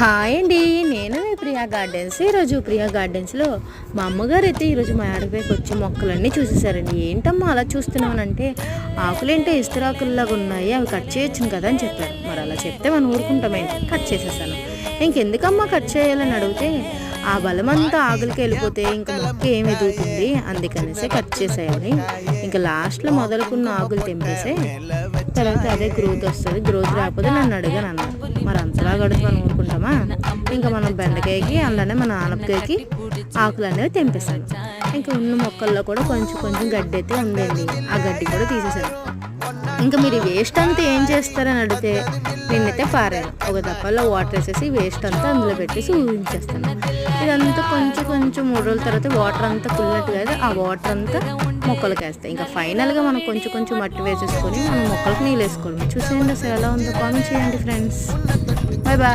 Hi అండి, నేను మీ Priya gardens. ఈరోజు ప్రియా గార్డెన్స్లో మా అమ్మగారు అయితే ఈరోజు మా ఆడపైకి వచ్చి మొక్కలన్నీ చూసేసారండి. ఏంటమ్మా అలా చూస్తున్నామనంటే, ఆకులేంటే ఇస్తరాకుల్లాగా ఉన్నాయి, అవి కట్ చేయొచ్చును కదా అని చెప్పారు. మరి అలా చెప్తే మనం ఊరుకుంటామేంటి, కట్ చేసేసాను. ఇంకెందుకమ్మా కట్ చేయాలని అడిగితే, ఆ బలమంతా ఆకులకి వెళ్ళిపోతే ఇంకా మొక్క ఏం ఎదుగుతుంది, అందుకనేసి కట్ చేసేయాలి. ఇంకా లాస్ట్లో మొదలుకున్న ఆకులు తెంపేసే తర్వాత అదే గ్రోత్ వస్తుంది, గ్రోత్ రాకపోతే నన్ను అడిగాను అన్నారు. మరి అంతలా గడిచి మనం ఊరుకుంటామా? ఇంకా మనం బెండకాయకి అలానే మన ఆనపకాయకి ఆకులు అనేవి తెంపేసాను. ఇంకా ఉన్న మొక్కల్లో కూడా కొంచెం కొంచెం గడ్డి అయితే ఉందండి, ఆ గడ్డి కూడా తీసేసాను. ఇంకా మీరు వేస్ట్ అంతా ఏం చేస్తారని అడిగితే, నేనైతే పారాను, ఒక దప్పల్లో వాటర్ వేసేసి వేస్ట్ అంతా అందులో పెట్టేసి ఊహించేస్తాను. ఇదంతా కొంచెం కొంచెం 3 రోజుల తర్వాత వాటర్ అంతా ఫుల్నట్టు కాదు, ఆ వాటర్ అంతా మొక్కలకి వేస్తాయి. ఇంకా ఫైనల్గా మనం కొంచెం కొంచెం మట్టి వేసేసుకొని మనం మొక్కలకు నీళ్ళు వేసుకోవాలి. చూసేయండి అసలు ఎలా ఉందో, కామెంట్ చేయండి ఫ్రెండ్స్. Bye bye.